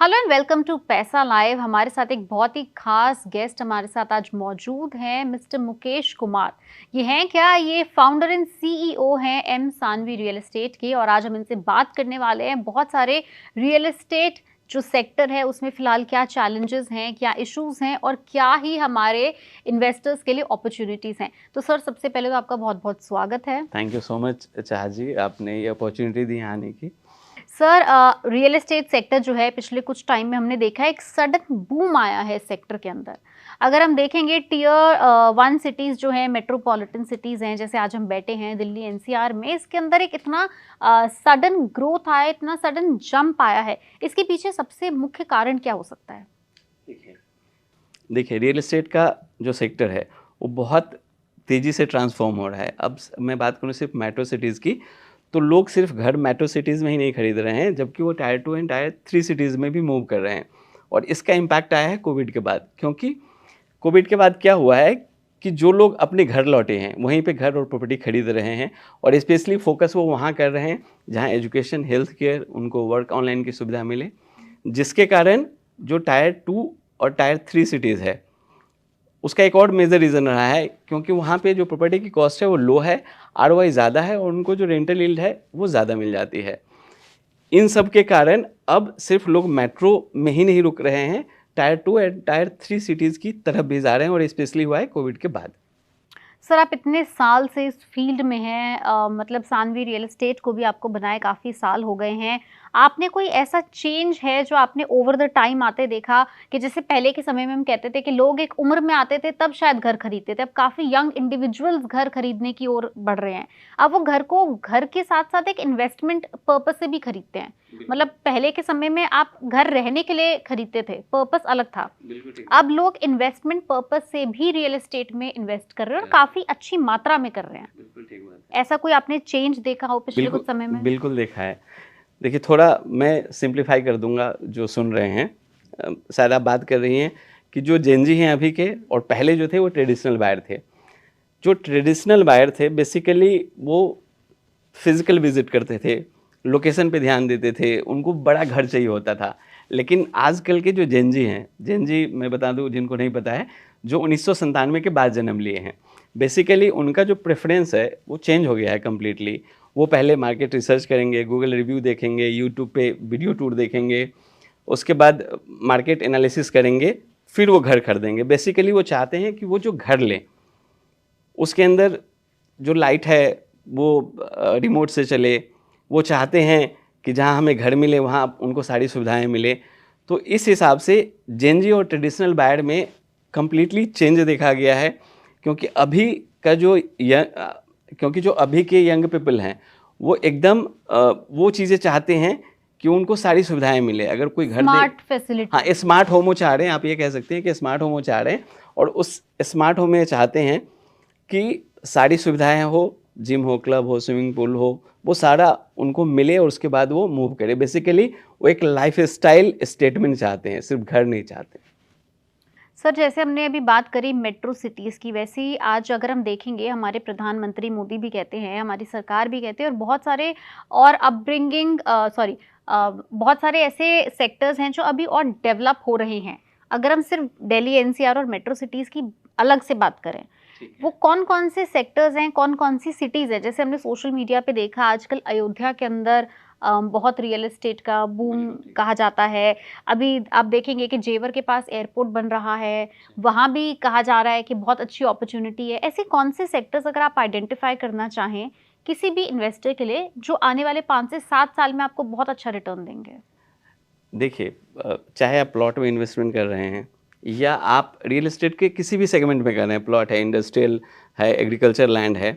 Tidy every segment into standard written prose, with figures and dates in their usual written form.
Hello and welcome to पैसा live. हमारे साथ एक बहुत ही खास गेस्ट हमारे साथ आज मौजूद हैं, मिस्टर मुकेश कुमार। ये हैं क्या? ये फाउंडर एंड सीईओ हैं एम सानवी रियल एस्टेट के, और आज हम इनसे बात करने वाले हैं बहुत सारे रियल एस्टेट जो सेक्टर है उसमें फिलहाल क्या चैलेंजेस हैं, क्या इश्यूज हैं और क्या ही हमारे इन्वेस्टर्स के लिए अपॉर्चुनिटीज हैं। तो सर, सबसे पहले तो आपका बहुत बहुत स्वागत है। थैंक यू सो मच चाह जी, आपने ये अपॉर्चुनिटी दी आने की। सर, रियल एस्टेट सेक्टर जो है पिछले कुछ टाइम में हमने देखा है एक सडन बूम आया है सेक्टर के अंदर। अगर हम देखेंगे टियर 1 सिटीज़ जो हैं, मेट्रोपॉलिटन सिटीज़ हैं, जैसे आज हम बैठे हैं दिल्ली एनसीआर में, इसके अंदर एक इतना सडन ग्रोथ आया, इतना सडन जंप आया है। इसके पीछे सबसे मुख्य कारण क्या हो सकता है? देखिए, रियल एस्टेट का जो सेक्टर है वो बहुत तेज़ी से ट्रांसफॉर्म हो रहा है। अब मैं बात करूँ सिर्फ मेट्रो सिटीज़ की, तो लोग सिर्फ घर मेट्रो सिटीज़ में ही नहीं खरीद रहे हैं, जबकि वो टायर 2 एंड टायर 3 सिटीज़ में भी मूव कर रहे हैं। और इसका इम्पैक्ट आया है कोविड के बाद, क्योंकि कोविड के बाद क्या हुआ है कि जो लोग अपने घर लौटे हैं वहीं पे घर और प्रॉपर्टी खरीद रहे हैं, और स्पेशली फोकस वो वहाँ कर रहे हैं जहाँ एजुकेशन, हेल्थ केयर, उनको वर्क ऑनलाइन की सुविधा मिले, जिसके कारण जो टायर 2 और टायर 3 सिटीज़ है उसका एक और मेजर रीज़न रहा है, क्योंकि वहाँ पे जो प्रॉपर्टी की कॉस्ट है वो लो है, आरओआई ज़्यादा है, और उनको जो रेंटल यील्ड है वो ज़्यादा मिल जाती है। इन सब के कारण अब सिर्फ लोग मेट्रो में ही नहीं रुक रहे हैं, टायर 2 एंड टायर 3 सिटीज़ की तरफ भी जा रहे हैं, और स्पेशली हुआ है कोविड के बाद। सर, आप इतने साल से इस फील्ड में हैं, मतलब सानवी रियल एस्टेट को भी आपको बनाए काफ़ी साल हो गए हैं। आपने कोई ऐसा चेंज है जो आपने ओवर द टाइम आते देखा, कि जैसे पहले के समय में हम कहते थे कि लोग एक उम्र में आते थे तब शायद घर खरीदते थे, अब काफ़ी यंग इंडिविजुअल्स घर खरीदने की ओर बढ़ रहे हैं। अब वो घर को घर के साथ-साथ एक इन्वेस्टमेंट पर्पस से भी खरीदते हैं। मतलब पहले के समय में आप घर रहने के लिए खरीदते थे, पर्पस अलग था। अब लोग इन्वेस्टमेंट पर्पस से भी रियल एस्टेट में इन्वेस्ट कर रहे हैं और काफ़ी अच्छी मात्रा में कर रहे हैं। बिल्कुल ठीक बात है। ऐसा कोई आपने चेंज देखा हो पिछले कुछ समय में? बिल्कुल देखा है। देखिए, थोड़ा मैं सिंप्लीफाई कर दूंगा जो सुन रहे हैं। शायद आप बात कर रही हैं कि जो जेनजी हैं अभी के और पहले जो थे वो ट्रेडिशनल बायर थे। जो ट्रेडिशनल बायर थे बेसिकली वो फिजिकल विजिट करते थे, लोकेशन पे ध्यान देते थे, उनको बड़ा घर चाहिए होता था। लेकिन आजकल के जो जेनजी हैं, जेनजी मैं बता दूं जिनको नहीं पता है, जो 1997 के बाद जन्म लिए हैं, बेसिकली उनका जो प्रेफरेंस है वो चेंज हो गया है कम्प्लीटली। वो पहले मार्केट रिसर्च करेंगे, गूगल रिव्यू देखेंगे, यूट्यूब पे वीडियो टूर देखेंगे, उसके बाद मार्केट एनालिसिस करेंगे, फिर वो घर खरीदेंगे। बेसिकली वो चाहते हैं कि वो जो घर लें उसके अंदर जो लाइट है वो रिमोट से चले, वो चाहते हैं कि जहाँ हमें घर मिले वहाँ उनको सारी सुविधाएं मिले। तो इस हिसाब से जेनजी और ट्रेडिशनल बायर में कम्प्लीटली चेंज देखा गया है, क्योंकि अभी का जो क्योंकि जो अभी के यंग पीपल हैं वो एकदम वो चीज़ें चाहते हैं कि उनको सारी सुविधाएं मिले। अगर कोई घर स्मार्ट फैसिलिटी। हाँ, स्मार्ट होम वो चाह रहे हैं, आप ये कह सकते हैं कि स्मार्ट होम वो चाह रहे हैं, और उस स्मार्ट होम में चाहते हैं कि सारी सुविधाएं हो, जिम हो, क्लब हो, स्विमिंग पूल हो, वो सारा उनको मिले और उसके बाद वो मूव करे। बेसिकली वो एक लाइफस्टाइल स्टेटमेंट चाहते हैं, सिर्फ घर नहीं चाहते। सर, जैसे हमने अभी बात करी मेट्रो सिटीज़ की, वैसे ही आज अगर हम देखेंगे हमारे प्रधानमंत्री मोदी भी कहते हैं, हमारी सरकार भी कहते हैं, और बहुत सारे और बहुत सारे ऐसे सेक्टर्स हैं जो अभी और डेवलप हो रहे हैं। अगर हम सिर्फ दिल्ली एनसीआर और मेट्रो सिटीज़ की अलग से बात करें, वो कौन-कौन से सेक्टर्स हैं, कौन-कौन सी सिटीज़ हैं? जैसे हमने सोशल मीडिया पे देखा आजकल अयोध्या के अंदर बहुत रियल एस्टेट का बूम कहा जाता है। अभी आप देखेंगे कि जेवर के पास एयरपोर्ट बन रहा है, वहाँ भी कहा जा रहा है कि बहुत अच्छी अपॉर्च्युनिटी है। ऐसे कौन से सेक्टर्स अगर आप आइडेंटिफाई करना चाहें किसी भी इन्वेस्टर के लिए, जो आने वाले 5 से 7 साल में आपको बहुत अच्छा रिटर्न देंगे? देखिए, चाहे आप प्लॉट में इन्वेस्टमेंट कर रहे हैं या आप रियल एस्टेट के किसी भी सेगमेंट में कर रहे हैं, प्लॉट है, इंडस्ट्रियल है, एग्रीकल्चर लैंड है,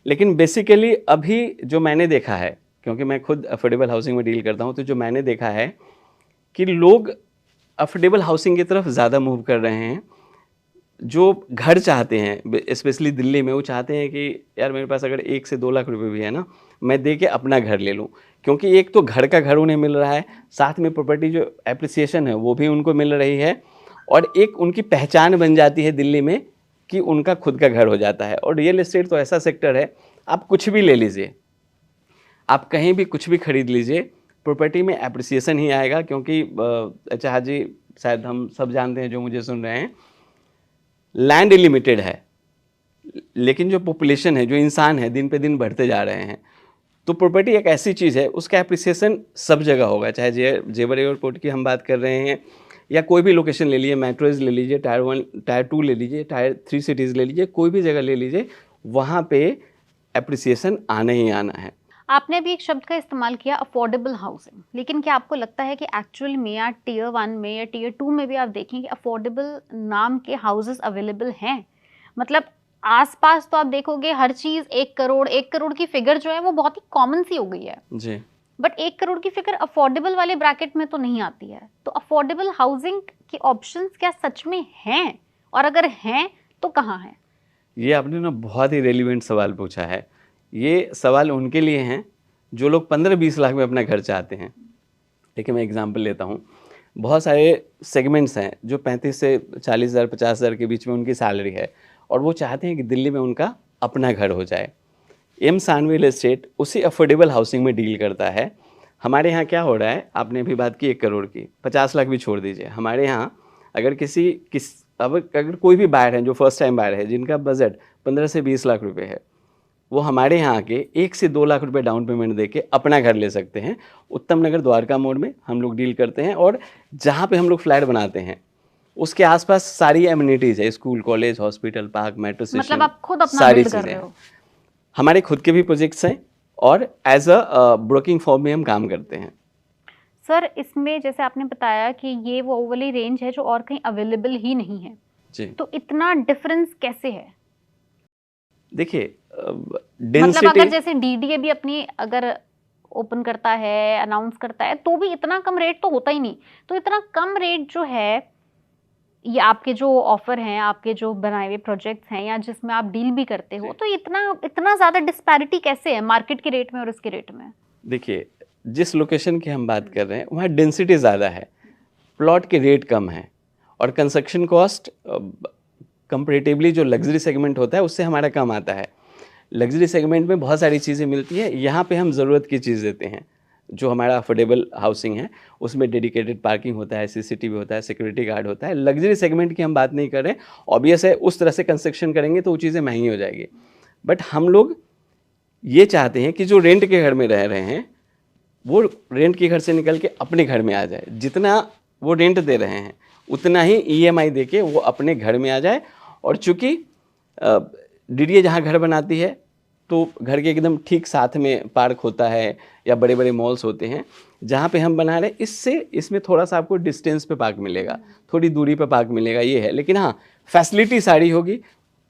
लेकिन बेसिकली अभी जो मैंने देखा है, क्योंकि मैं खुद अफोर्डेबल हाउसिंग में डील करता हूँ, तो जो मैंने देखा है कि लोग अफोर्डेबल हाउसिंग की तरफ ज़्यादा मूव कर रहे हैं। जो घर चाहते हैं स्पेशली दिल्ली में, वो चाहते हैं कि यार मेरे पास अगर 1 से 2 लाख रुपए भी है ना, मैं दे के अपना घर ले लूँ, क्योंकि एक तो घर का घर उन्हें मिल रहा है, साथ में प्रॉपर्टी जो एप्रिसिएशन है वो भी उनको मिल रही है, और एक उनकी पहचान बन जाती है दिल्ली में कि उनका खुद का घर हो जाता है। और रियल एस्टेट तो ऐसा सेक्टर है, आप कुछ भी ले लीजिए, आप कहीं भी कुछ भी खरीद लीजिए, प्रॉपर्टी में एप्रिसिएशन ही आएगा, क्योंकि अच्छा जी शायद हम सब जानते हैं जो मुझे सुन रहे हैं, लैंड लिमिटेड है, लेकिन जो पॉपुलेशन है, जो इंसान है, दिन पे दिन बढ़ते जा रहे हैं। तो प्रॉपर्टी एक ऐसी चीज़ है, उसका एप्रिसिएशन सब जगह होगा, चाहे जेवर एयरपोर्ट की हम बात कर रहे हैं या कोई भी लोकेशन ले लीजिए, मेट्रोज ले लीजिए, टायर 1 टायर 2 ले लीजिए, टायर 3 सिटीज़ ले लीजिए, कोई भी जगह ले लीजिए, वहाँ पे एप्रिसिएशन आना ही आना है। आपने अभी एक शब्द का इस्तेमाल किया, अफोर्डेबल हाउसिंग, लेकिन क्या आपको लगता है कि एक्चुअल में या टियर 1 में या टियर 2 में भी आप देखेंगे अफोर्डेबल नाम के हाउसेस अवेलेबल हैं? मतलब आसपास तो आप देखोगे हर चीज 1 करोड़ की फिगर जो है वो बहुत ही कॉमन सी हो गई है जी, बट 1 करोड़ की फिगर अफोर्डेबल वाले ब्रैकेट में तो नहीं आती है। तो अफोर्डेबल हाउसिंग के ऑप्शंस क्या सच में हैं, और अगर हैं तो कहाँ हैं? ये आपने ना बहुत ही रेलिवेंट सवाल पूछा है। ये सवाल उनके लिए हैं जो लोग 15-20 लाख में अपना घर चाहते हैं। देखिए मैं एग्जांपल लेता हूँ, बहुत सारे सेगमेंट्स हैं जो 35 से 40,000 50,000 के बीच में उनकी सैलरी है और वो चाहते हैं कि दिल्ली में उनका अपना घर हो जाए। एम सानवी रियल एस्टेट उसी अफोर्डेबल हाउसिंग में डील करता है। हमारे यहाँ क्या हो रहा है, आपने अभी बात की 1 करोड़ की, 50 लाख भी छोड़ दीजिए। हमारे यहाँ अगर अगर कोई भी बायर है जो फर्स्ट टाइम बायर है, जिनका बजट 15 से 20 लाख रुपए है, वो हमारे यहाँ आके 1 से 2 लाख रुपए डाउन पेमेंट देके अपना घर ले सकते हैं। उत्तम नगर द्वारका मोड़ में हम लोग डील करते हैं और जहाँ पे हम लोग फ्लैट बनाते हैं उसके आसपास सारी एमिनिटीज़ है, school, college, hospital, park, metro station, मतलब आप खुद अपना सारी बिल्ड कर चीज़ें रहे हैं। हो? हमारे खुद के भी प्रोजेक्ट्स हैं और एज अ ब्रोकिंग फॉर्म में हम काम करते हैं। सर इसमें जैसे आपने बताया कि ये वो वाली रेंज है जो और कहीं अवेलेबल ही नहीं है, जी, तो इतना डिफरेंस कैसे है? देखिए मतलब अगर डेंसिटी, जैसे डीडीए भी अपनी अगर ओपन करता है, अनाउंस करता है, तो भी इतना कम रेट तो होता ही नहीं। तो इतना कम रेट जो है, ये आपके जो ऑफर हैं, आपके जो बनाए हुए प्रोजेक्ट्स हैं या जिसमें आप डील भी करते हो, तो इतना इतना ज्यादा डिस्पैरिटी कैसे है मार्केट के रेट में और इसके रेट में? देखिए जिस लोकेशन की हम बात कर रहे हैं वहाँ डेंसिटी ज़्यादा है, प्लॉट के रेट कम है और कंस्ट्रक्शन कॉस्ट कंपैरेटिवली जो लग्जरी सेगमेंट होता है उससे हमारा कम आता है। लग्जरी सेगमेंट में बहुत सारी चीज़ें मिलती हैं, यहाँ पे हम ज़रूरत की चीज़ देते हैं। जो हमारा अफोर्डेबल हाउसिंग है उसमें डेडिकेटेड पार्किंग होता है, सीसीटीवी होता है, सिक्योरिटी गार्ड होता है। लग्जरी सेगमेंट की हम बात नहीं कर रहे हैं, ऑब्वियस है उस तरह से कंस्ट्रक्शन करेंगे तो वो चीज़ें महंगी हो जाएगी। बट हम लोग ये चाहते हैं कि जो रेंट के घर में रह रहे हैं वो रेंट के घर से निकल के अपने घर में आ जाए। जितना वो रेंट दे रहे हैं उतना ही ईएमआई देके वो अपने घर में आ जाए। और चूँकि डीडीए जहाँ घर बनाती है तो घर के एकदम ठीक साथ में पार्क होता है या बड़े बड़े मॉल्स होते हैं जहाँ पे हम बना रहे हैं, इसमें थोड़ा सा आपको डिस्टेंस पे पार्क मिलेगा, थोड़ी दूरी पे पार्क मिलेगा, ये है। लेकिन हाँ, फैसिलिटी सारी होगी,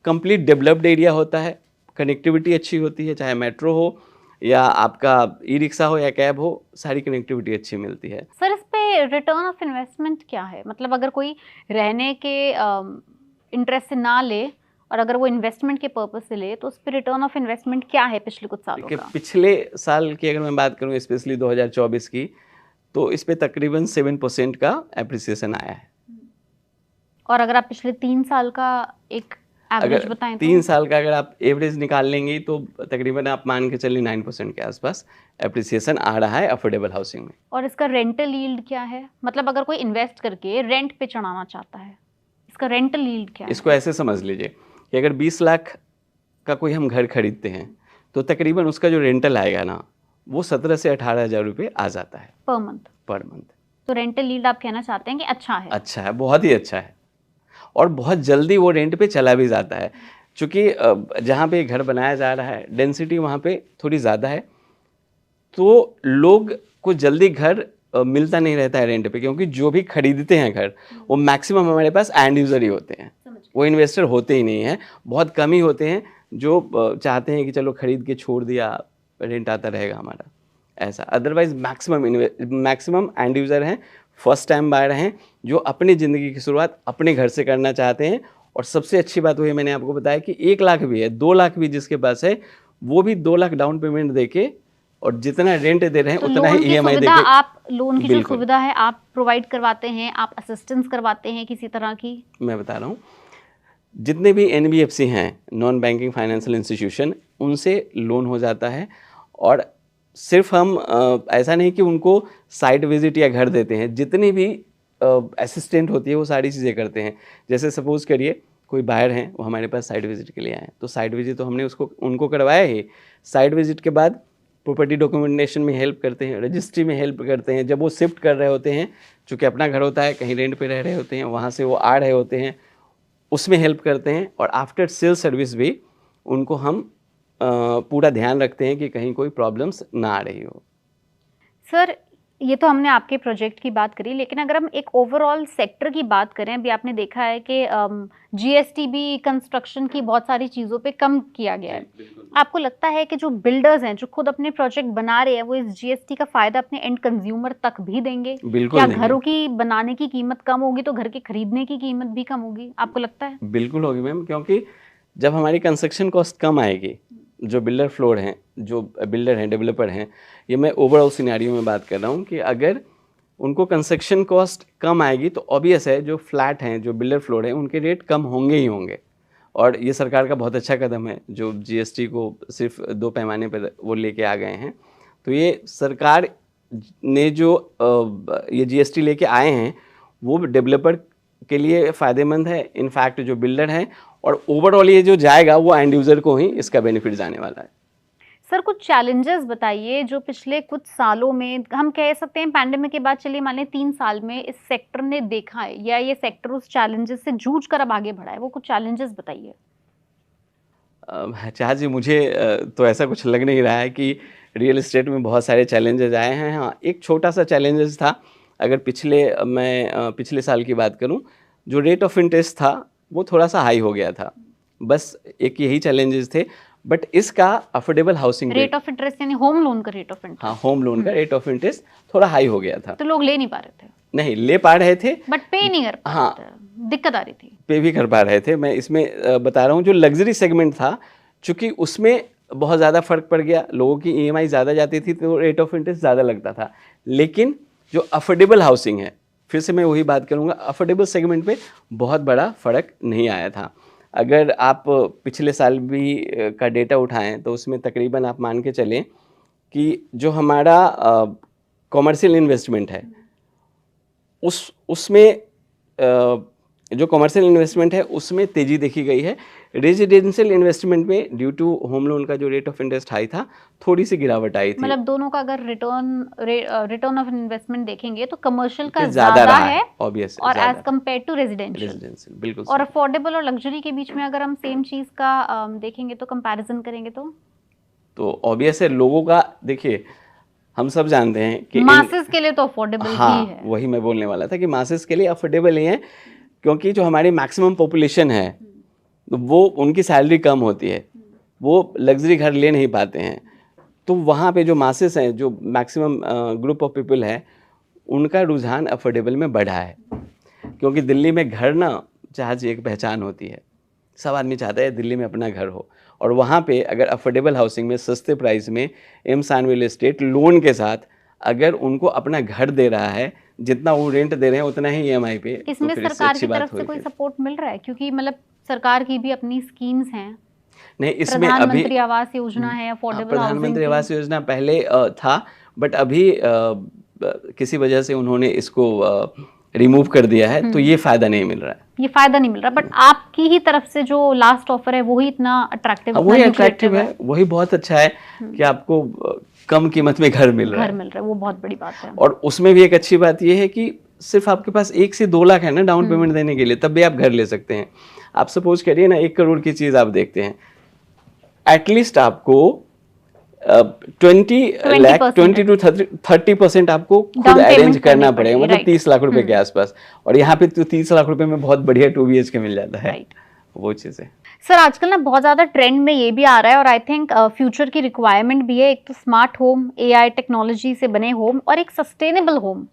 कंप्लीट डेवलप्ड एरिया होता है, कनेक्टिविटी अच्छी होती है, चाहे मेट्रो हो या आपका ई रिक्शा हो या कैब हो, सारी कनेक्टिविटी अच्छी मिलती है। सर इस पे रिटर्न ऑफ इन्वेस्टमेंट क्या है? मतलब अगर कोई रहने के इंटरेस्ट से ना ले और अगर वो इन्वेस्टमेंट के पर्पस से ले, तो उस पे रिटर्न ऑफ इन्वेस्टमेंट क्या है पिछले कुछ सालों देखिए का? पिछले साल की अगर मैं बात करूँ, स्पेशली 2024 की, तो इस पे तकरीबन 7% का एप्रिसिएशन आया है। और अगर आप पिछले 3 साल का एक एवरेज अगर बताएं 3 तो? साल का अगर आप एवरेज निकाल लेंगे तो तकरीबन आप मान के चलिए 9% के आसपास एप्रिसिएशन आ रहा है अफोर्डेबल हाउसिंग में। और इसका रेंटल यील्ड क्या है? मतलब अगर कोई इन्वेस्ट करके रेंट पे चढ़ाना चाहता है, इसका रेंटल यील्ड क्या है? इसको ऐसे समझ लीजिए कि अगर 20 लाख का कोई हम घर खरीदते हैं तो तकरीबन उसका जो रेंटल आएगा ना, वो 17 से 18,000 रुपये आ जाता है पर मंथ। Per month. तो रेंटल यील्ड आप कहना चाहते हैं कि अच्छा है? अच्छा है, बहुत ही अच्छा है और बहुत जल्दी वो रेंट पे चला भी जाता है। चूँकि जहाँ पे घर बनाया जा रहा है डेंसिटी वहाँ पे थोड़ी ज़्यादा है, तो लोग को जल्दी घर मिलता नहीं रहता है रेंट पे, क्योंकि जो भी खरीदते हैं घर वो मैक्सिमम हमारे पास एंड यूज़र ही होते हैं, वो इन्वेस्टर होते ही नहीं हैं। बहुत कम ही होते हैं जो चाहते हैं कि चलो खरीद के छोड़ दिया, रेंट आता रहेगा हमारा, ऐसा। अदरवाइज मैक्सिमम एंड यूज़र हैं, फर्स्ट टाइम बायर हैं, जो अपनी ज़िंदगी की शुरुआत अपने घर से करना चाहते हैं। और सबसे अच्छी बात वही मैंने आपको बताया कि 1 लाख भी है, 2 लाख भी जिसके पास है, वो भी 2 लाख डाउन पेमेंट देके और जितना रेंट दे रहे हैं तो उतना ही ईएमआई देके। आप लोन की जो बिल्कुल। सुविधा है आप प्रोवाइड करवाते हैं, आप असिस्टेंस करवाते हैं किसी तरह की? मैं बता रहा हूँ, जितने भी एनबीएफसी हैं, नॉन बैंकिंग फाइनेंशियल इंस्टीट्यूशन, उनसे लोन हो जाता है और सिर्फ हम ऐसा नहीं कि उनको साइट विजिट या घर देते हैं, जितनी भी असिस्टेंट होती है वो सारी चीज़ें करते हैं। जैसे सपोज़ करिए कोई बायर हैं, वो हमारे पास साइट विजिट के लिए आए, तो साइट विजिट तो हमने उनको करवाया ही। साइट विजिट के बाद प्रॉपर्टी डॉक्यूमेंटेशन में हेल्प करते हैं, रजिस्ट्री में हेल्प करते हैं। जब वो शिफ्ट कर रहे होते हैं, चूँकि अपना घर होता है, कहीं रेंट पे रह रहे होते हैं, वहाँ से वो आ रहे होते हैं, उसमें हेल्प करते हैं। और आफ्टर सेल सर्विस भी उनको हम पूरा ध्यान रखते हैं कि कहीं कोई प्रॉब्लम्स ना आ रही हो। सर, ये तो हमने आपके प्रोजेक्ट की बात करी, लेकिन अगर हम एक ओवरऑल सेक्टर की बात करें, अभी आपने देखा है कि जीएसटी भी कंस्ट्रक्शन की बहुत सारी चीज़ों पे कम किया गया है। आपको लगता है कि जो बिल्डर्स हैं, जो खुद अपने प्रोजेक्ट बना रहे हैं, वो इस जीएसटी का फ़ायदा अपने एंड कंज्यूमर तक भी देंगे? बिल्कुल क्या देंगे। घरों की बनाने की कीमत कम होगी तो घर के खरीदने की कीमत भी कम होगी? आपको लगता है? बिल्कुल होगी मैम, क्योंकि जब हमारी कंस्ट्रक्शन कॉस्ट कम आएगी, जो बिल्डर फ्लोर हैं, जो बिल्डर हैं, डेवलपर हैं, ये मैं ओवरऑल सिनेरियो में बात कर रहा हूँ कि अगर उनको कंस्ट्रक्शन कॉस्ट कम आएगी तो ऑब्वियस है जो फ्लैट हैं, जो बिल्डर फ्लोर हैं, उनके रेट कम होंगे ही होंगे। और ये सरकार का बहुत अच्छा कदम है जो जीएसटी को सिर्फ 2 पैमाने पर वो लेके आ गए हैं। तो ये सरकार ने जो ये जीएसटी लेके आए हैं वो डेवलपर के लिए फ़ायदेमंद है, इनफैक्ट जो बिल्डर हैं, और ओवरऑल ये जो जाएगा वो एंड यूज़र को ही इसका बेनिफिट जाने वाला है। सर, कुछ चैलेंजेस बताइए जो पिछले कुछ सालों में, हम कह सकते हैं पैंडेमिक के बाद, चलिए मान लें 3 साल में इस सेक्टर ने देखा है, या ये सेक्टर उस चैलेंजेस से जूझ कर अब आगे बढ़ा है, वो कुछ चैलेंजेस बताइए। चाहा जी, मुझे तो ऐसा कुछ लग नहीं रहा है कि रियल एस्टेट में बहुत सारे चैलेंजेस आए हैं। हाँ, एक छोटा सा चैलेंजेस था, अगर पिछले साल की बात करूं, जो रेट ऑफ इंटरेस्ट था वो थोड़ा सा हाई हो गया था, बस एक यही चैलेंजेस थे। बट इसका affordable housing rate of interest यानी होम लोन का रेट ऑफ इंटरेस्ट? हाँ, होम लोन का रेट ऑफ इंटरेस्ट थोड़ा हाई हो गया था, तो लोग ले नहीं पा रहे थे? नहीं ले पा रहे थे, बट पे नहीं कर पा रहे थे, दिक्कत आ रही थी। पे भी कर पा रहे थे। मैं इसमें बता रहा हूँ, जो लग्जरी सेगमेंट था, चूँकि उसमें बहुत ज़्यादा फ़र्क पड़ गया, लोगों की ईएमआई ज़्यादा जाती थी तो रेट ऑफ इंटरेस्ट ज़्यादा लगता था। लेकिन जो अफोर्डेबल हाउसिंग है, फिर से मैं वही बात करूँगा, अफोर्डेबल सेगमेंट पे बहुत बड़ा फ़र्क नहीं आया था। अगर आप पिछले साल भी का डेटा उठाएं तो उसमें तकरीबन आप मान के चलें कि जो हमारा कॉमर्शियल इन्वेस्टमेंट है, उसमें जो कॉमर्शियल इन्वेस्टमेंट है उसमें तेज़ी देखी गई है। रेजिडेंशियल इन्वेस्टमेंट में ड्यू टू होम लोन का जो रेट ऑफ इंटरेस्ट हाई था, थोड़ी सी गिरावट आई थी। मतलब दोनों का अगर रिटर्न ऑफ इन्वेस्टमेंट देखेंगे तो कमर्शियल का ज़्यादा है ऑब्वियस, और एज कंपेयर टू रेजिडेंशियल। बिल्कुल। और अफोर्डेबल और लग्जरी के बीच में अगर हम सेम चीज़ का देखेंगे तो कंपैरिजन करेंगे तो ऑब्वियस है, लोगों का, देखिए हम सब जानते हैं कि मासेस के लिए तो अफोर्डेबल ही है। वही मैं बोलने वाला था कि मासेस के लिए अफोर्डेबल ही है, क्योंकि जो हमारी मैक्सिमम पॉपुलेशन है वो, उनकी सैलरी कम होती है, वो लग्जरी घर ले नहीं पाते हैं। तो वहाँ पे जो मासेस हैं, जो मैक्सिमम ग्रुप ऑफ पीपल है, उनका रुझान अफोर्डेबल में बढ़ा है। क्योंकि दिल्ली में घर ना जहाज एक पहचान होती है, सब आदमी चाहता है दिल्ली में अपना घर हो, और वहाँ पे अगर अफोर्डेबल हाउसिंग में सस्ते प्राइस में एम सान रियल एस्टेट लोन के साथ अगर उनको अपना घर दे रहा है, जितना वो रेंट दे रहे हैं उतना ही ईएमआई पे, इसमें तो सरकार की तरफ से कोई सपोर्ट मिल रहा है? क्योंकि मतलब सरकार की भी अपनी स्कीम्स हैं, नहीं इसमें प्रधानमंत्री आवास योजना है, अफोर्डेबल प्रधानमंत्री आवास योजना पहले था, बट अभी किसी वजह से उन्होंने इसको रिमूव कर दिया है, तो ये फायदा नहीं मिल रहा है। ये फायदा नहीं मिल रहा, बट आपकी ही तरफ से जो लास्ट ऑफर है वही इतना अट्रैक्टिव, वही अट्रैक्टिव है, वही बहुत अच्छा है कि आपको कम कीमत में घर मिल रहा है, वो बहुत बड़ी बात है। और उसमें भी एक अच्छी बात ये है कि सिर्फ आपके पास 1 से 2 लाख है ना डाउन पेमेंट देने के लिए, तब भी आप घर ले सकते हैं। आप सपोज करिए ना 1 करोड़ की चीज आप देखते हैं, एटलीस्ट आपको 20 to 30% आपको खुद अरेंज करना पड़ेगा, मतलब 30 लाख रुपए के आसपास, और यहाँ पे तो 30 लाख रुपए में बहुत बढ़िया 2 BHK मिल जाता है, वो चीज़ है। सर, आजकल ना बहुत ज़्यादा ट्रेंड में ये भी आ रहा है, और आई थिंक फ्यूचर की रिक्वायरमेंट भी है, एक तो स्मार्ट होम, AI टेक्नोलॉजी से बने होम, और एक सस्टेनेबल होम,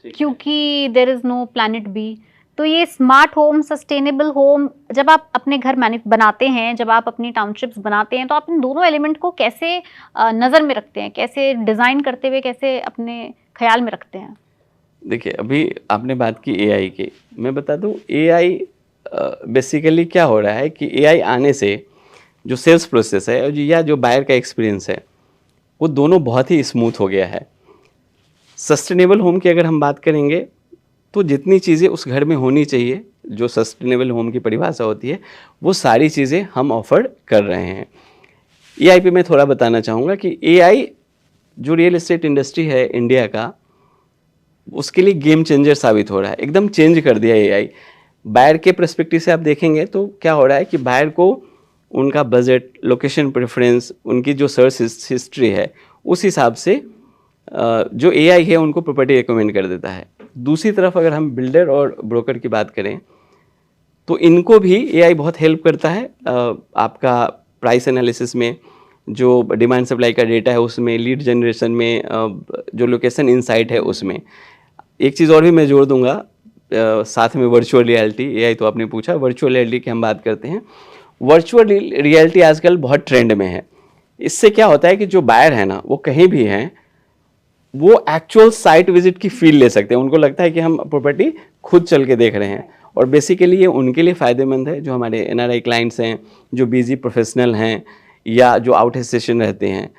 क्योंकि there is no planet B. तो ये स्मार्ट होम, सस्टेनेबल होम, जब आप अपने घर बनाते हैं, जब आप अपनी टाउनशिप्स बनाते हैं, तो आप इन दोनों एलिमेंट को कैसे नज़र में रखते हैं, कैसे डिज़ाइन करते हुए कैसे अपने ख्याल में रखते हैं? देखिए, अभी आपने बात की AI की, मैं बता दूं AI बेसिकली क्या हो रहा है कि AI आने से जो सेल्स प्रोसेस है या जो बायर का एक्सपीरियंस है, वो दोनों बहुत ही स्मूथ हो गया है। सस्टेनेबल होम की अगर हम बात करेंगे तो जितनी चीज़ें उस घर में होनी चाहिए, जो सस्टेनेबल होम की परिभाषा होती है, वो सारी चीज़ें हम ऑफर कर रहे हैं। एआई पे मैं थोड़ा बताना चाहूँगा कि एआई जो रियल एस्टेट इंडस्ट्री है इंडिया का, उसके लिए गेम चेंजर साबित हो रहा है। एकदम चेंज कर दिया एआई। बायर के पर्सपेक्टिव से आप देखेंगे तो क्या हो रहा है कि बायर को उनका बजट, लोकेशन प्रेफरेंस, उनकी जो सर्च हिस्ट्री है, उस हिसाब से जो एआई है उनको प्रॉपर्टी रिकमेंड कर देता है। दूसरी तरफ अगर हम बिल्डर और ब्रोकर की बात करें तो इनको भी एआई बहुत हेल्प करता है आपका प्राइस एनालिसिस में, जो डिमांड सप्लाई का डेटा है उसमें, लीड जनरेशन में, जो लोकेशन इनसाइट है उसमें। एक चीज़ और भी मैं जोड़ दूंगा साथ में, वर्चुअल रियलिटी। एआई तो आपने पूछा, वर्चुअल रियलिटी की हम बात करते हैं। वर्चुअल रियलिटी आजकल बहुत ट्रेंड में है। इससे क्या होता है कि जो बायर है ना, वो कहीं भी हैं, वो एक्चुअल साइट विजिट की फील ले सकते हैं। उनको लगता है कि हम प्रॉपर्टी खुद चल के देख रहे हैं, और बेसिकली ये उनके लिए फ़ायदेमंद है जो हमारे एनआरआई क्लाइंट्स हैं, जो बिजी प्रोफेशनल हैं, या जो आउट स्टेशन रहते हैं।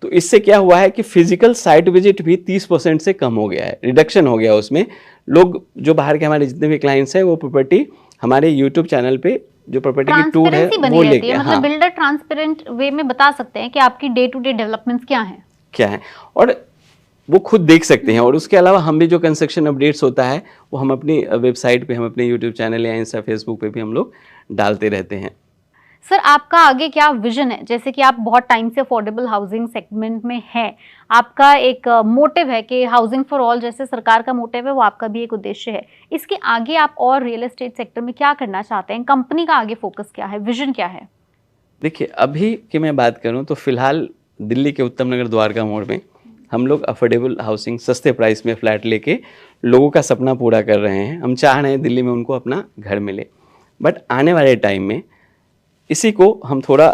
तो इससे क्या हुआ है कि फिजिकल साइट विजिट भी 30% से कम हो गया है, रिडक्शन हो गया उसमें। लोग जो बाहर के हमारे जितने भी क्लाइंट्स हैं, वो प्रॉपर्टी हमारे यूट्यूब चैनल पे जो प्रॉपर्टी की टूर है वो लेके, मतलब बिल्डर ट्रांसपेरेंट वे में बता सकते हैं कि आपकी डे टू डे डेवलपमेंट्स क्या है, और वो खुद देख सकते हैं। और उसके अलावा हम भी जो कंस्ट्रक्शन अपडेट्स होता है वो हम अपनी वेबसाइट पे, हम अपने यूट्यूब चैनल या इंस्टा, फेसबुक पे भी हम लोग डालते रहते हैं। सर, आपका आगे क्या विजन है? जैसे कि आप बहुत टाइम से अफोर्डेबल हाउसिंग सेगमेंट में हैं, आपका एक मोटिव है कि हाउसिंग फॉर ऑल जैसे सरकार का मोटिव है, वो आपका भी एक उद्देश्य है। इसके आगे आप और रियल एस्टेट सेक्टर में क्या करना चाहते हैं? कंपनी का आगे फोकस क्या है, विजन क्या है? देखिए, अभी की मैं बात करूं तो फिलहाल दिल्ली के उत्तम नगर द्वारका मोड़ में हम लोग अफोर्डेबल हाउसिंग, सस्ते प्राइस में फ्लैट लेके लोगों का सपना पूरा कर रहे हैं। हम चाह रहे हैं दिल्ली में उनको अपना घर मिले, बट आने वाले टाइम में इसी को हम थोड़ा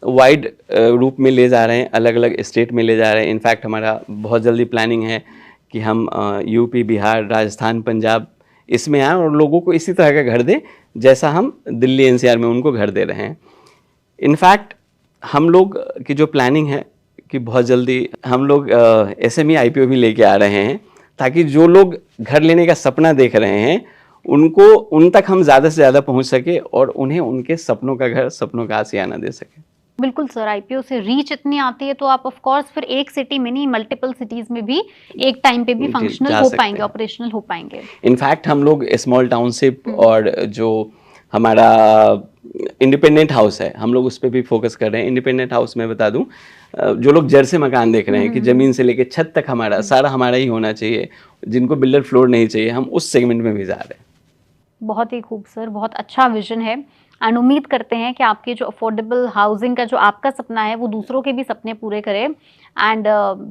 वाइड रूप में ले जा रहे हैं, अलग अलग स्टेट में ले जा रहे हैं। इनफैक्ट हमारा बहुत जल्दी प्लानिंग है कि हम यूपी, बिहार, राजस्थान, पंजाब इसमें आएँ और लोगों को इसी तरह का घर दें जैसा हम दिल्ली एनसीआर में उनको घर दे रहे हैं। इनफैक्ट हम लोग की जो प्लानिंग है कि बहुत जल्दी हम लोग एसएमई आईपीओ भी लेके आ रहे हैं, ताकि जो लोग घर लेने का सपना देख रहे हैं उनको, उन तक हम ज़्यादा से ज़्यादा पहुंच सके और उन्हें उनके सपनों का घर, सपनों का आशियाना दे सके। बिल्कुल सर, आईपीओ से रीच इतनी आती है तो आप ऑफ कोर्स फिर एक सिटी में नहीं, मल्टीपल सिटीज में भी एक टाइम पे भी फंक्शनल हो पाएंगे, ऑपरेशनल हो पाएंगे। इनफैक्ट हम लोग स्मॉल टाउनशिप और जो हमारा इंडिपेंडेंट हाउस है, हम लोग उस पर भी फोकस कर रहे हैं। इंडिपेंडेंट हाउस में बता दूं, जो लोग जड़ से मकान देख रहे हैं कि ज़मीन से लेके छत तक हमारा सारा हमारा ही होना चाहिए, जिनको बिल्डर फ्लोर नहीं चाहिए, हम उस सेगमेंट में भी जा रहे हैं। बहुत ही खूब सर, बहुत अच्छा विजन है, एंड उम्मीद करते हैं कि आपके जो अफोर्डेबल हाउसिंग का जो आपका सपना है वो दूसरों के भी सपने पूरे करे, एंड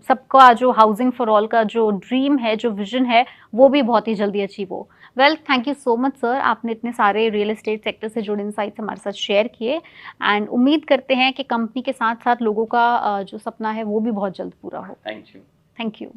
सबका जो हाउसिंग फॉर ऑल का जो ड्रीम है, जो विजन है, वो भी बहुत ही जल्दी अचीव हो। Well, thank you so much sir, आपने इतने सारे रियल एस्टेट सेक्टर से जुड़े इनसाइट्स हमारे साथ शेयर किए, एंड उम्मीद करते हैं कि कंपनी के साथ साथ लोगों का जो सपना है वो भी बहुत जल्द पूरा हो। Thank you. Thank you.